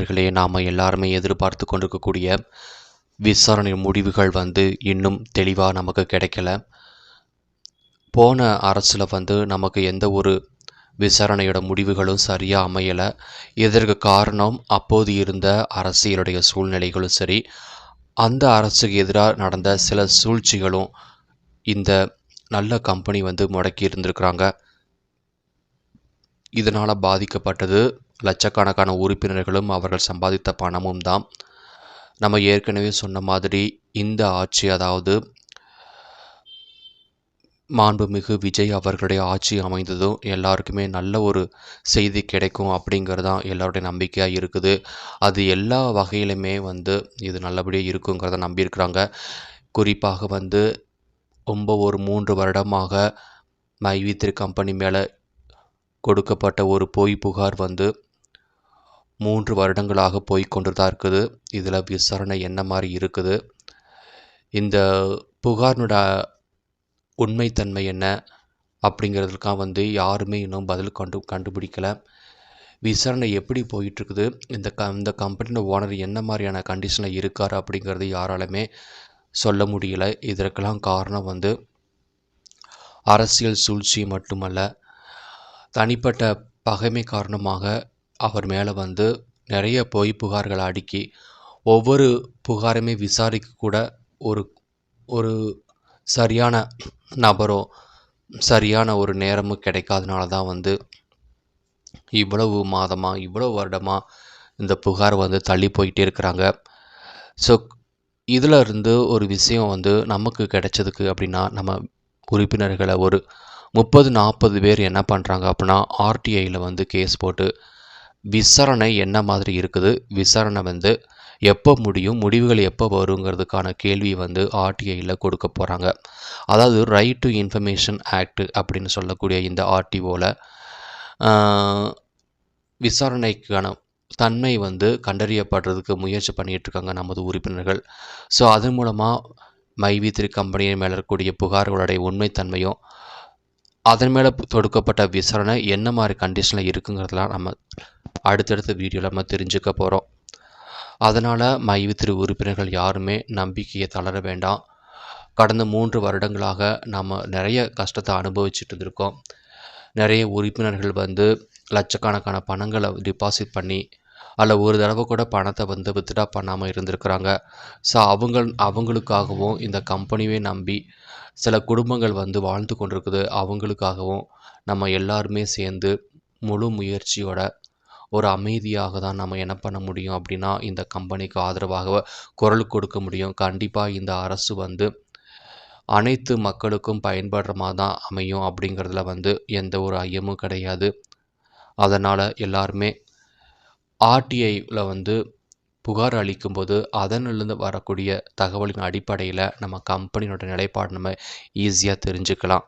உறுப்பினர்களே, நாம் எல்லாருமே எதிர்பார்த்து கொண்டிருக்கக்கூடிய விசாரணை முடிவுகள் இன்னும் தெளிவாக நமக்கு கிடைக்கல. போன அரசில் நமக்கு எந்த ஒரு விசாரணையோட முடிவுகளும் சரியாக அமையலை. இதற்கு காரணம் அப்போது இருந்த அரசியலுடைய சூழ்நிலைகளும் சரி, அந்த அரசுக்கு எதிராக நடந்த சில சூழ்ச்சிகளும் இந்த நல்ல கம்பெனி முடக்கி இருந்திருக்கிறாங்க. இதனால் பாதிக்கப்பட்டது லட்சக்கணக்கான உறுப்பினர்களும் அவர்கள் சம்பாதித்த பணமும் தான். நம்ம ஏற்கனவே சொன்ன மாதிரி இந்த ஆட்சி, அதாவது மாண்புமிகு விஜய் அவர்களுடைய ஆட்சி அமைந்ததும் எல்லாருக்குமே நல்ல ஒரு செய்தி கிடைக்கும் அப்படிங்கிறது தான் எல்லாருடைய நம்பிக்கையாக இருக்குது. அது எல்லா வகையிலுமே இது நல்லபடியாக இருக்குங்கிறத நம்பியிருக்கிறாங்க. குறிப்பாக ரொம்ப ஒரு 3 வருடமாக மைவி3 கம்பெனி மேலே கொடுக்கப்பட்ட ஒரு பொய் புகார் 3 வருடங்களாக போய்கொண்டு தான் இருக்குது. இதில் விசாரணை என்ன மாதிரி இருக்குது, இந்த புகாரினோட உண்மைத்தன்மை என்ன அப்படிங்கிறதுக்காக யாருமே இன்னும் பதில் கண்டுபிடிக்கலை. விசாரணை எப்படி போயிட்டுருக்குது, இந்த கம்பெனியோட ஓனர் என்ன மாதிரியான கண்டிஷனில் இருக்கார் அப்படிங்கிறது யாராலுமே சொல்ல முடியல. இதற்கெல்லாம் காரணம் அரசியல் சூழ்ச்சி மட்டுமல்ல, தனிப்பட்ட பகைமை காரணமாக அவர் மேலே நிறைய பொய் புகார்களை அடுக்கி ஒவ்வொரு புகாருமே விசாரிக்க கூட ஒரு சரியான நபரோ சரியான ஒரு நேரமும் கிடைக்காதனால தான் இவ்வளவு மாதமாக இவ்வளவு வருடமாக இந்த புகார் தள்ளி போயிட்டே இருக்கிறாங்க. ஸோ இதில் இருந்து ஒரு விஷயம் நமக்கு கிடைச்சதுக்கு அப்படின்னா, நம்ம உறுப்பினர்களை ஒரு 30-40 பேர் என்ன பண்ணுறாங்க அப்படின்னா, ஆர்டிஐயில் கேஸ் போட்டு விசாரணை என்ன மாதிரி இருக்குது, விசாரணை எப்போ முடியும், முடிவுகள் எப்போ வருங்கிறதுக்கான கேள்வி ஆர்டிஐயில் கொடுக்க போகிறாங்க. அதாவது ரைட் டு இன்ஃபர்மேஷன் ஆக்ட் அப்படின்னு சொல்லக்கூடிய இந்த ஆர்டிஓவில் விசாரணைக்கான தன்மை கண்டறியப்படுறதுக்கு முயற்சி பண்ணிகிட்ருக்காங்க நமது உறுப்பினர்கள். ஸோ அதன் மூலமாக மைவி3 கம்பெனியின் மேலே இருக்கக்கூடிய புகார்களுடைய உண்மைத்தன்மையும் அதன் மேலே தொடுக்கப்பட்ட விசாரணை என்ன மாதிரி கண்டிஷனில் இருக்குங்கிறதெல்லாம் நம்ம அடுத்தடுத்த வீடியோவில் நம்ம தெரிஞ்சுக்க போகிறோம். அதனால் மைவி3 உறுப்பினர்கள் யாருமே நம்பிக்கையை தளர வேண்டாம். கடந்த 3 வருடங்களாக நாம் நிறைய கஷ்டத்தை அனுபவிச்சுட்டு இருந்திருக்கோம். நிறைய உறுப்பினர்கள் லட்சக்கணக்கான பணங்களை டிபாசிட் பண்ணி அதில் ஒரு தடவை கூட பணத்தை வித்ட்ரா பண்ணாமல் இருந்திருக்கிறாங்க. ஸோ அவங்களுக்காகவும் இந்த கம்பெனியே நம்பி சில குடும்பங்கள் வாழ்ந்து கொண்டிருக்குது. அவங்களுக்காகவும் நம்ம எல்லாருமே சேர்ந்து முழு முயற்சியோட ஒரு அமைதியாக தான் நம்ம என்ன பண்ண முடியும் அப்படின்னா, இந்த கம்பெனிக்கு ஆதரவாக குரல் கொடுக்க முடியும். கண்டிப்பாக இந்த அரசு அனைத்து மக்களுக்கும் பயன்படுற மாதிரி தான் அமையும் அப்படிங்கிறதுல எந்த ஒரு ஐயமும் கிடையாது. அதனால் எல்லாருமே ஆர்டிஐயில் புகார் அளிக்கும்போது அதனிலிருந்து வரக்கூடிய தகவலின் அடிப்படையில் நம்ம கம்பெனியோட நிலைப்பாடு நம்ம ஈஸியாக தெரிஞ்சுக்கலாம்.